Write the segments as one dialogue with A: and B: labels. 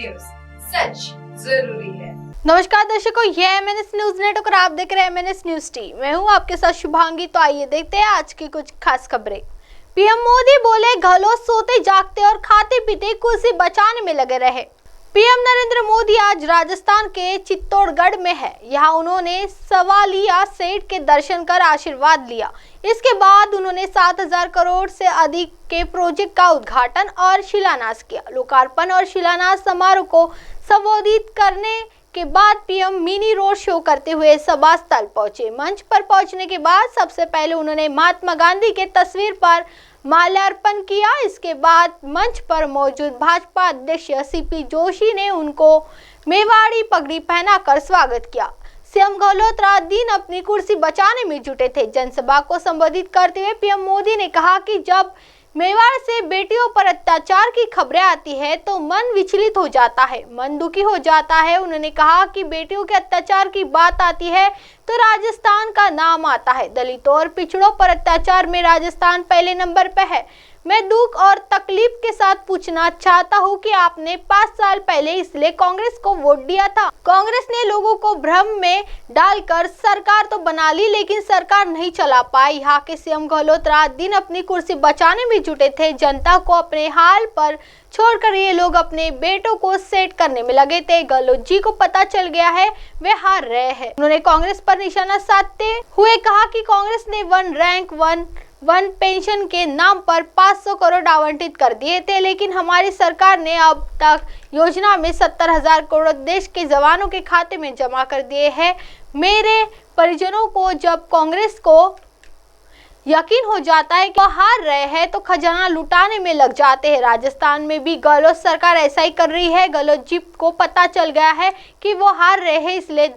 A: News, सच जरूरी है।
B: नमस्कार दर्शकों, ये MNS न्यूज नेटवर्क और आप देख रहे हैं MNS न्यूज टीवी। मैं हूं आपके साथ शुभांगी। तो आइए देखते हैं आज की कुछ खास खबरें। पीएम मोदी बोले, गहलोत सोते जागते और खाते पीते कुर्सी बचाने में लगे रहे। पीएम नरेंद्र मोदी आज राजस्थान के चित्तौड़गढ़ में है। यहाँ उन्होंने सवालिया सेठ के दर्शन कर आशीर्वाद लिया। इसके बाद उन्होंने 7,000 करोड़ से अधिक के प्रोजेक्ट का उद्घाटन और शिलान्यास किया। लोकार्पण और शिलान्यास समारोह को संबोधित करने के बाद पीएम मिनी रोड शो करते हुए सभा स्थल पहुंचे। मंच पर पहुंचने के बाद सबसे पहले उन्होंने महात्मा गांधी के तस्वीर पर माल्यार्पण किया। इसके बाद मंच पर मौजूद भाजपा अध्यक्ष सीपी जोशी ने उनको मेवाड़ी पगड़ी पहनाकर स्वागत किया। सीएम गहलोत रात दिन अपनी कुर्सी बचाने में जुटे थे। जनसभा को संबोधित करते हुए पीएम मोदी ने कहा कि जब मेवाड़ से बेटियों पर अत्याचार की खबरें आती है तो मन विचलित हो जाता है, मन दुखी हो जाता है। उन्होंने कहा कि बेटियों के अत्याचार की बात आती है तो राजस्थान का नाम आता है। दलितों और पिछड़ों पर अत्याचार में राजस्थान पहले नंबर पे है। मैं दुख और तकलीफ के साथ पूछना चाहता हूं कि आपने 5 साल पहले इसलिए कांग्रेस को वोट दिया था। कांग्रेस ने लोगों को भ्रम में डालकर सरकार तो बना ली, लेकिन सरकार नहीं चला पाई। यहाँ के सीएम गहलोत रात दिन अपनी कुर्सी बचाने में जुटे थे। जनता को अपने हाल पर छोड़कर ये लोग अपने बेटों को सेट करने में लगे थे। गहलोत जी को पता चल गया है, वे हार रहे हैं। उन्होंने कांग्रेस पर निशाना साधते हुए कहा कि कांग्रेस ने वन पेंशन के नाम पर 500 करोड़ आवंटित कर दिए थे, लेकिन हमारी सरकार ने अब तक योजना में 70,000 करोड़ देश के जवानों के खाते में जमा कर दिए हैं। मेरे परिजनों को जब कांग्रेस को यकीन हो जाता है कि हार रहे हैं तो खजाना लुटाने में लग जाते हैं। राजस्थान में भी गहलोत सरकार ऐसा ही कर रही है। गहलोत जी को पता चल गया है कि वो हार रहे हैं, इसलिए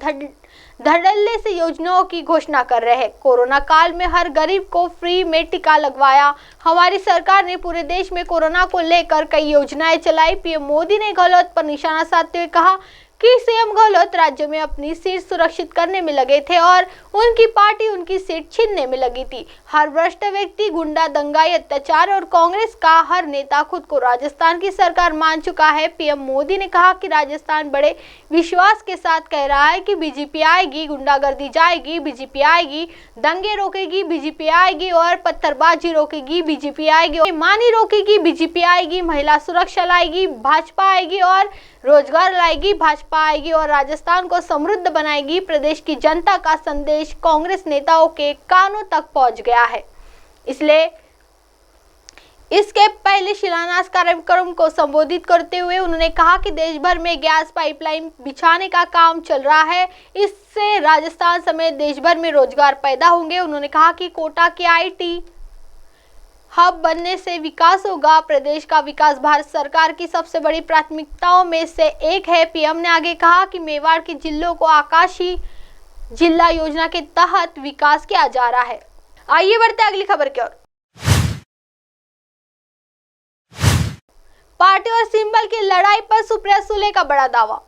B: धड़ल्ले से योजनाओं की घोषणा कर रहे हैं। कोरोना काल में हर गरीब को फ्री में टीका लगवाया। हमारी सरकार ने पूरे देश में कोरोना को लेकर कई योजनाएं चलाई। पीएम मोदी ने गहलोत पर निशाना साधते हुए कहा कि सीएम गहलोत राज्य में अपनी सीट सुरक्षित करने में लगे थे और उनकी पार्टी उनकी सीट छीनने में लगी थी। हर भ्रष्ट व्यक्ति, गुंडा, दंगाई, अत्याचार और कांग्रेस का हर नेता खुद को राजस्थान की सरकार मान चुका है। पीएम मोदी ने कहा कि राजस्थान बड़े विश्वास के साथ कह रहा है कि बीजेपी आएगी, गुंडागर्दी जाएगी, बीजेपी आएगी, दंगे रोकेगी, बीजेपी आएगी और पत्थरबाजी रोकेगी, बीजेपी आएगी, मानी रोकेगी, बीजेपी आएगी, महिला सुरक्षा लाएगी, भाजपा आएगी और रोजगार लाएगी, भाजपा आएगी और राजस्थान को समृद्ध बनाएगी। प्रदेश की जनता का संदेश कांग्रेस नेताओं के कानों तक पहुंच गया है। इसलिए इसके पहले शिलान्यास कार्यक्रम को संबोधित करते हुए उन्होंने कहा कि देश भर में गैस पाइपलाइन बिछाने का काम चल रहा है। इससे राजस्थान समेत देश भर में रोजगार पैदा होंगे। उन्होंने कहा कि कोटा के IT हब बनने से विकास होगा। प्रदेश का विकास भारत सरकार की सबसे बड़ी प्राथमिकताओं में से एक है। पीएम ने आगे कहा कि मेवाड़ के जिलों को आकाशीय जिला योजना के तहत विकास किया जा रहा है। आइए बढ़ते हैं अगली खबर की ओर। पार्टी और सिंबल की लड़ाई पर सुप्रिया सुले का बड़ा दावा।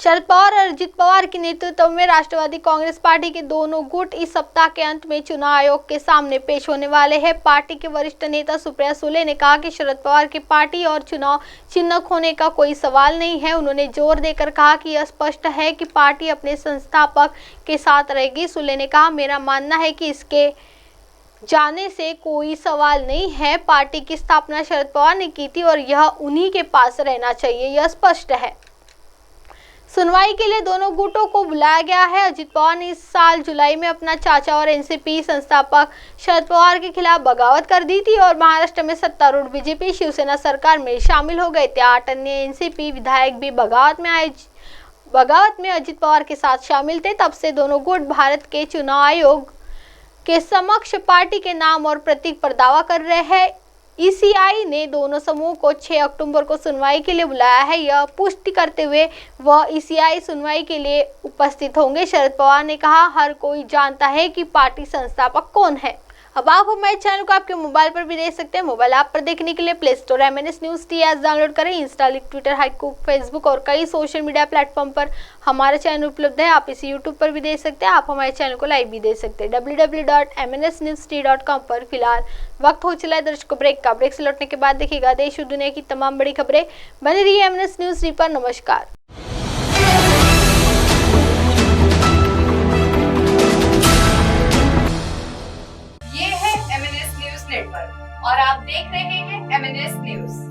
B: शरद पवार और अजित पवार के नेतृत्व में राष्ट्रवादी कांग्रेस पार्टी के दोनों गुट इस सप्ताह के अंत में चुनाव आयोग के सामने पेश होने वाले हैं। पार्टी के वरिष्ठ नेता सुप्रिया सुले ने कहा कि शरद पवार की पार्टी और चुनाव चिन्ह खोने का कोई सवाल नहीं है। उन्होंने जोर देकर कहा कि यह स्पष्ट है कि पार्टी अपने संस्थापक के साथ रहेगी। सुले ने कहा, मेरा मानना है कि इसके जाने से कोई सवाल नहीं है। पार्टी की स्थापना शरद पवार ने की थी और यह उन्हीं के पास रहना चाहिए, यह स्पष्ट है। सुनवाई के लिए दोनों गुटों को बुलाया गया है। अजित पवार ने इस साल जुलाई में अपना चाचा और एनसीपी संस्थापक शरद पवार के खिलाफ बगावत कर दी थी और महाराष्ट्र में सत्तारूढ़ बीजेपी शिवसेना सरकार में शामिल हो गए थे। 8 अन्य एनसीपी विधायक भी बगावत में अजित पवार के साथ शामिल थे। तब से दोनों गुट भारत के चुनाव आयोग के समक्ष पार्टी के नाम और प्रतीक पर दावा कर रहे हैं। ईसीआई ने दोनों समूह को 6 अक्टूबर को सुनवाई के लिए बुलाया है। यह पुष्टि करते हुए वह ईसीआई सुनवाई के लिए उपस्थित होंगे। शरद पवार ने कहा, हर कोई जानता है कि पार्टी संस्थापक कौन है। अब आप हमारे चैनल को आपके मोबाइल पर भी देख सकते हैं। मोबाइल ऐप पर देखने के लिए play store MNS news T app download करें। इंस्टा, ट्विटर, हाइकूक, फेसबुक और कई सोशल मीडिया प्लेटफॉर्म पर हमारा चैनल उपलब्ध है। आप इसे यूट्यूब पर भी देख सकते हैं। आप हमारे चैनल को लाइव भी देख सकते हैं www.mnsnewst.com पर। फिलहाल वक्त हो चला है दर्शकों ब्रेक का। ब्रेक से लौटने के बाद देखिएगा देश और दुनिया की तमाम बड़ी खबरें। बने रहिए MNS न्यूज़ टी पर। नमस्कार।
A: ये है MNS न्यूज नेटवर्क और आप देख रहे हैं MNS न्यूज।